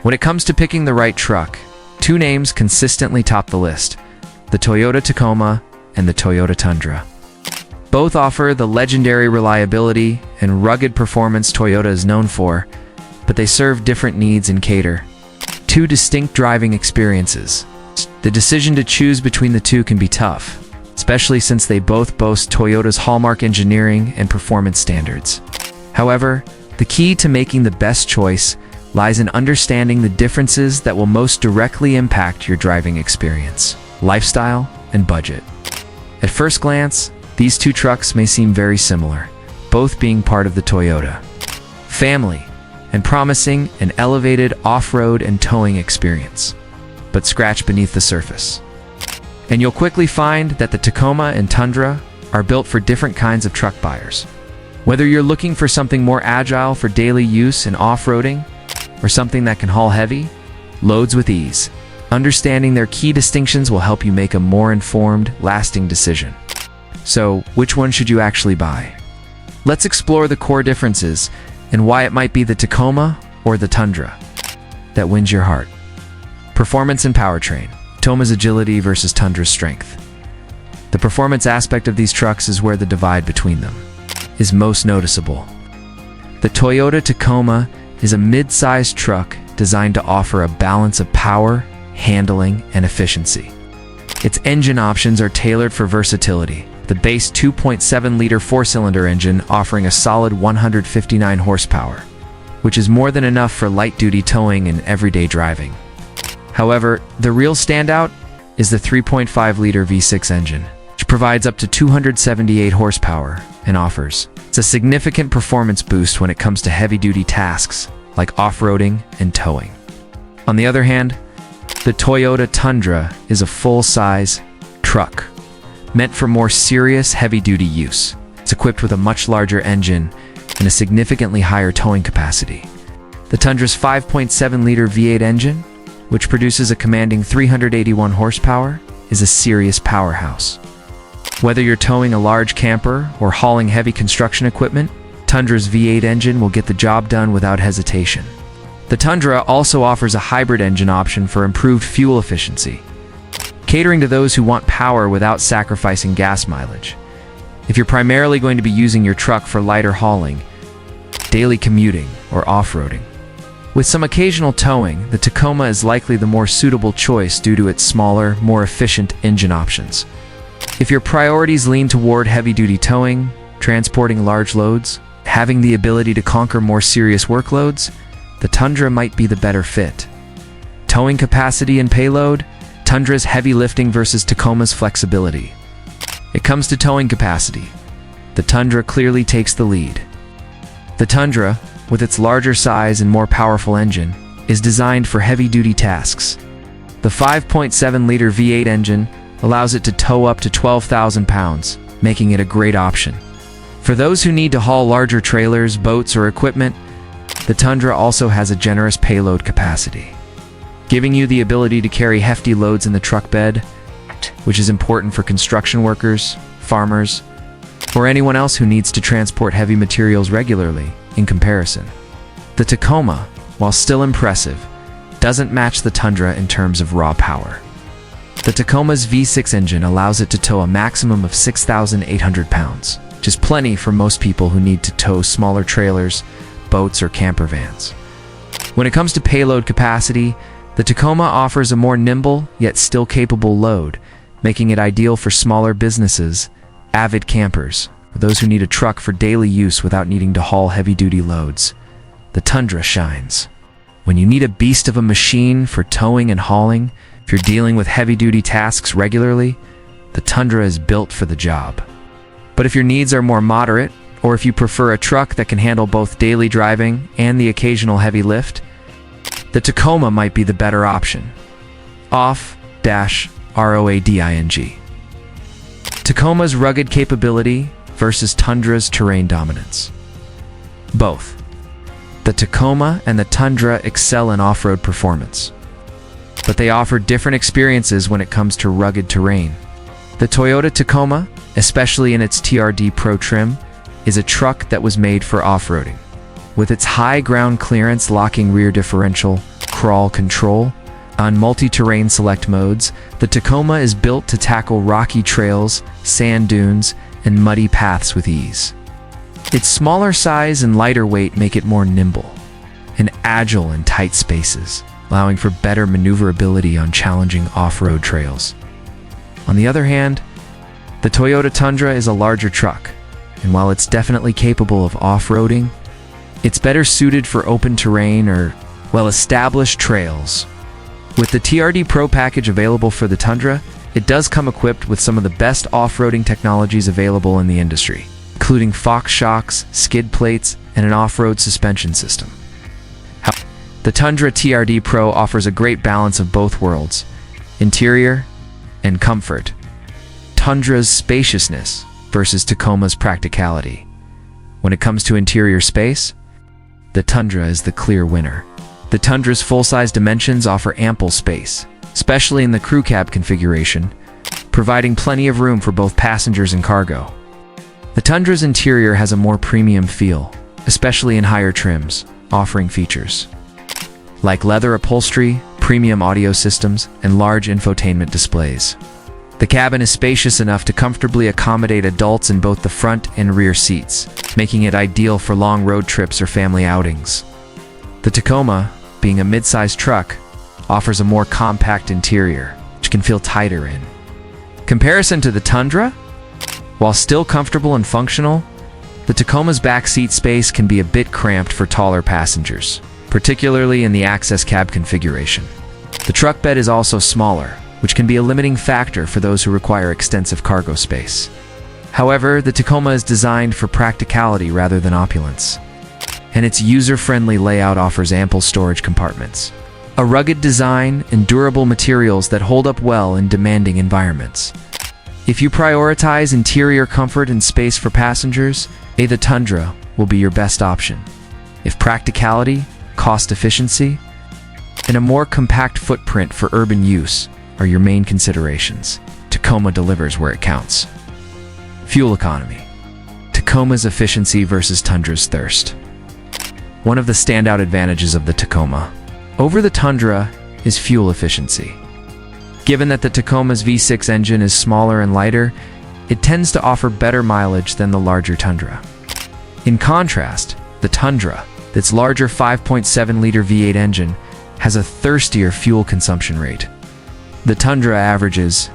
When it comes to picking the right truck, two names consistently top the list: the Toyota Tacoma and the Toyota Tundra. Both offer the legendary reliability and rugged performance Toyota is known for, but they serve different needs and cater two distinct driving experiences. The decision to choose between the two can be tough, especially since they both boast Toyota's hallmark engineering and performance standards. However, the key to making the best choice lies in understanding the differences that will most directly impact your driving experience, lifestyle, and budget. At first glance, these two trucks may seem very similar, both being part of the Toyota family and promising an elevated off-road and towing experience. But scratch beneath the surface, and you'll quickly find that the Tacoma and Tundra are built for different kinds of truck buyers. Whether you're looking for something more agile for daily use and off-roading, or something that can haul heavy loads with ease, understanding their key distinctions will help you make a more informed, lasting decision. So, which one should you actually buy? Let's explore the core differences and why it might be the Tacoma or the Tundra that wins your heart. Performance and powertrain. Tacoma's agility versus Tundra's strength. The performance aspect of these trucks is where the divide between them is most noticeable. The Toyota Tacoma is a mid-sized truck designed to offer a balance of power, handling, and efficiency. Its engine options are tailored for versatility. The base 2.7-liter four-cylinder engine offering a solid 159 horsepower, which is more than enough for light-duty towing and everyday driving. However, the real standout is the 3.5-liter V6 engine, which provides up to 278 horsepower and offers a significant performance boost when it comes to heavy-duty tasks like off-roading and towing. On the other hand, the Toyota Tundra is a full-size truck meant for more serious heavy-duty use. It's equipped with a much larger engine and a significantly higher towing capacity. The Tundra's 5.7-liter V8 engine, which produces a commanding 381 horsepower, is a serious powerhouse. Whether you're towing a large camper or hauling heavy construction equipment, Tundra's V8 engine will get the job done without hesitation. The Tundra also offers a hybrid engine option for improved fuel efficiency, catering to those who want power without sacrificing gas mileage. If you're primarily going to be using your truck for lighter hauling, daily commuting, or off-roading, with some occasional towing, the Tacoma is likely the more suitable choice due to its smaller, more efficient engine options. If your priorities lean toward heavy-duty towing, transporting large loads, having the ability to conquer more serious workloads, the Tundra might be the better fit. Towing capacity and payload, Tundra's heavy lifting versus Tacoma's flexibility. It comes to towing capacity, the Tundra clearly takes the lead. The Tundra, with its larger size and more powerful engine, is designed for heavy-duty tasks. The 5.7-liter V8 engine allows it to tow up to 12,000 pounds, making it a great option. For those who need to haul larger trailers, boats, or equipment, the Tundra also has a generous payload capacity, giving you the ability to carry hefty loads in the truck bed, which is important for construction workers, farmers, or anyone else who needs to transport heavy materials regularly. In comparison, the Tacoma, while still impressive, doesn't match the Tundra in terms of raw power. The Tacoma's V6 engine allows it to tow a maximum of 6,800 pounds, which is plenty for most people who need to tow smaller trailers, boats, or camper vans. When it comes to payload capacity, the Tacoma offers a more nimble, yet still capable load, making it ideal for smaller businesses, avid campers, or those who need a truck for daily use without needing to haul heavy-duty loads. The Tundra shines. When you need a beast of a machine for towing and hauling, if you're dealing with heavy-duty tasks regularly, the Tundra is built for the job. But if your needs are more moderate, or if you prefer a truck that can handle both daily driving and the occasional heavy lift, the Tacoma might be the better option. Off-roading. Tacoma's rugged capability versus Tundra's terrain dominance. Both the Tacoma and the Tundra excel in off-road performance, but they offer different experiences when it comes to rugged terrain. The Toyota Tacoma, especially in its TRD Pro trim, is a truck that was made for off-roading. With its high ground clearance locking rear differential, crawl control. On multi-terrain select modes, the Tacoma is built to tackle rocky trails, sand dunes, and muddy paths with ease. Its smaller size and lighter weight make it more nimble and agile in tight spaces, allowing for better maneuverability on challenging off-road trails. On the other hand, the Toyota Tundra is a larger truck, and while it's definitely capable of off-roading, it's better suited for open terrain or well-established trails. With the TRD Pro package available for the Tundra, it does come equipped with some of the best off-roading technologies available in the industry, including Fox shocks, skid plates, and an off-road suspension system. The Tundra TRD Pro offers a great balance of both worlds, interior and comfort. Tundra's spaciousness versus Tacoma's practicality. When it comes to interior space, the Tundra is the clear winner. The Tundra's full-size dimensions offer ample space, especially in the crew cab configuration, providing plenty of room for both passengers and cargo. The Tundra's interior has a more premium feel, especially in higher trims, offering features like leather upholstery, premium audio systems, and large infotainment displays. The cabin is spacious enough to comfortably accommodate adults in both the front and rear seats, making it ideal for long road trips or family outings. The Tacoma, being a mid-sized truck, offers a more compact interior, which can feel tighter in comparison to the Tundra. While still comfortable and functional, the Tacoma's back seat space can be a bit cramped for taller passengers, particularly in the access cab configuration. The truck bed is also smaller, which can be a limiting factor for those who require extensive cargo space. However, the Tacoma is designed for practicality rather than opulence, and its user-friendly layout offers ample storage compartments, a rugged design, and durable materials that hold up well in demanding environments. If you prioritize interior comfort and space for passengers, the Tundra will be your best option. If practicality, cost efficiency, and a more compact footprint for urban use are your main considerations, Tacoma delivers where it counts. Fuel economy. Tacoma's efficiency versus Tundra's thirst. One of the standout advantages of the Tacoma over the Tundra is fuel efficiency. Given that the Tacoma's V6 engine is smaller and lighter, it tends to offer better mileage than the larger Tundra. In contrast, the Tundra, its larger 5.7-liter V8 engine, has a thirstier fuel consumption rate. The Tundra averages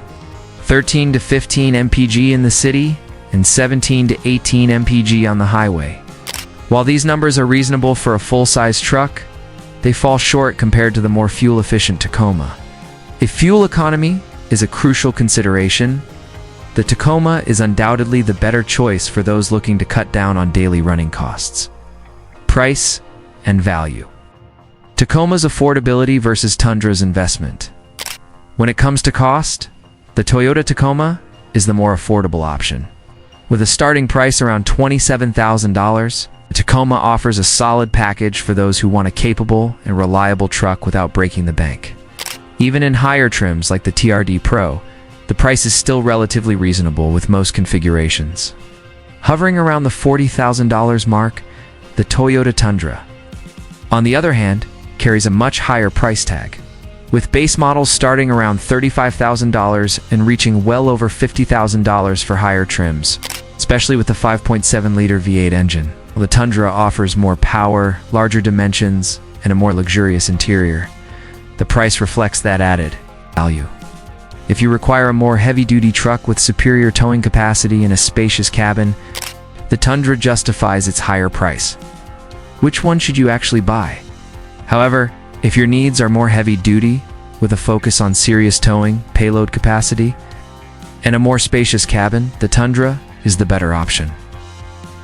13 to 15 mpg in the city and 17 to 18 mpg on the highway. While these numbers are reasonable for a full-size truck, they fall short compared to the more fuel-efficient Tacoma. If fuel economy is a crucial consideration, the Tacoma is undoubtedly the better choice for those looking to cut down on daily running costs. Price and value. Tacoma's affordability versus Tundra's investment. When it comes to cost, the Toyota Tacoma is the more affordable option. With a starting price around $27,000, the Tacoma offers a solid package for those who want a capable and reliable truck without breaking the bank. Even in higher trims like the TRD Pro, the price is still relatively reasonable with most configurations. Hovering around the $40,000 mark, the Toyota Tundra, on the other hand, carries a much higher price tag, with base models starting around $35,000 and reaching well over $50,000 for higher trims, especially with the 5.7-liter V8 engine. While the Tundra offers more power, larger dimensions, and a more luxurious interior, the price reflects that added value. If you require a more heavy-duty truck with superior towing capacity and a spacious cabin, the Tundra justifies its higher price. Which one should you actually buy? However, if your needs are more heavy-duty, with a focus on serious towing, payload capacity, and a more spacious cabin, the Tundra is the better option.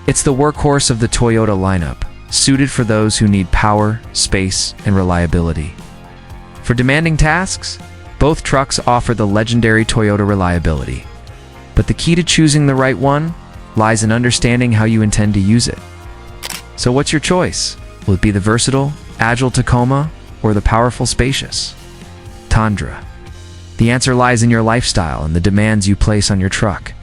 It's the workhorse of the Toyota lineup, suited for those who need power, space, and reliability. For demanding tasks, both trucks offer the legendary Toyota reliability. But the key to choosing the right one lies in understanding how you intend to use it. So what's your choice? Will it be the versatile, agile Tacoma or the powerful, spacious Tundra? The answer lies in your lifestyle and the demands you place on your truck.